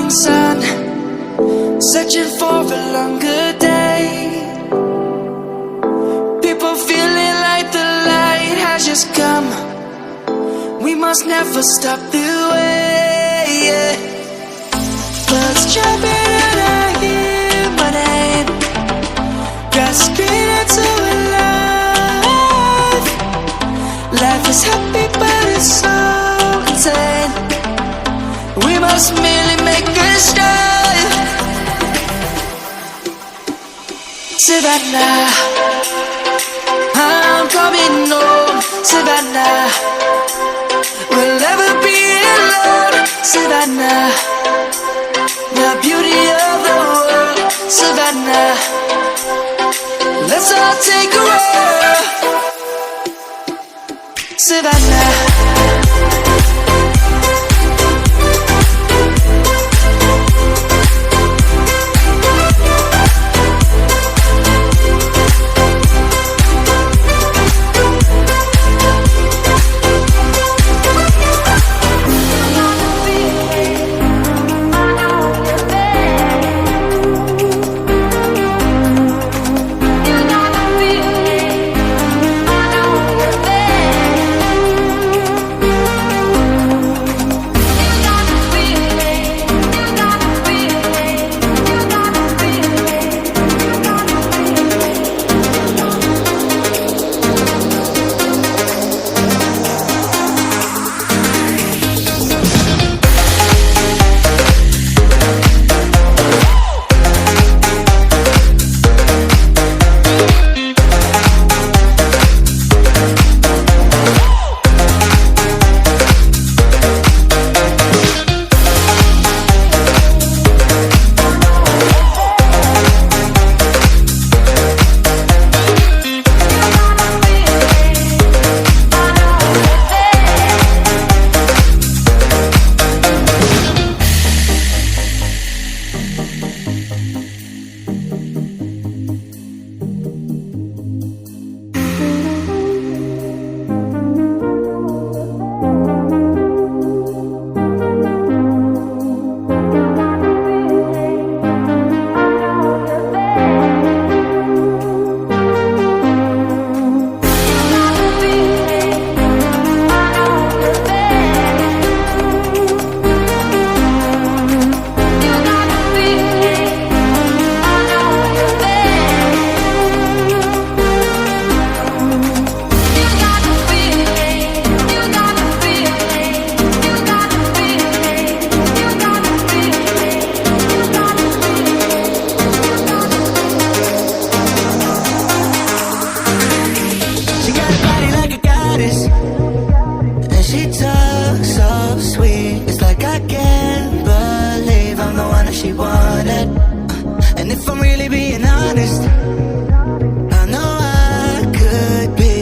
morning sun, searching for a longer day. People feeling like the light has just come. We must never stop the way, yeah. Birds jumping and I hear my name, grasping into a life. Life is happy but it's so insane. We must merely make a start. Savannah, I'm coming home. Savannah, we'll never be alone. Savannah, the beauty of the world. Savannah, let's all take a walk. Savannah. And she talks so sweet, it's like I can't believe I'm the one that she wanted. And if I'm really being honest, I know I could be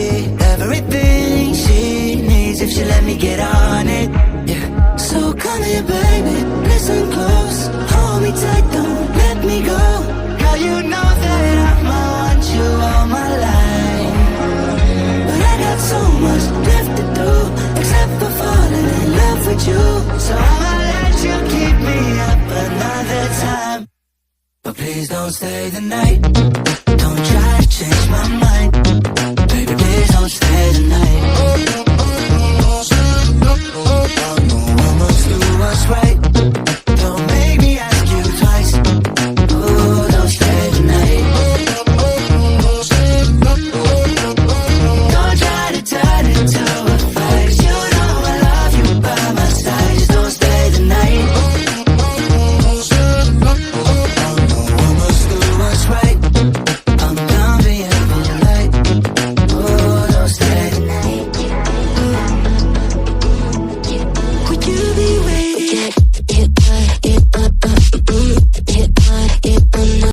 everything she needs if she let me get on it, yeah. So come here baby, listen close, hold me tight, don't let me go. Girl, you know that I'ma want you all my life, but I got so much left to do, except for falling in love with you. So I'ma let you keep me up another time, but please don't stay the night.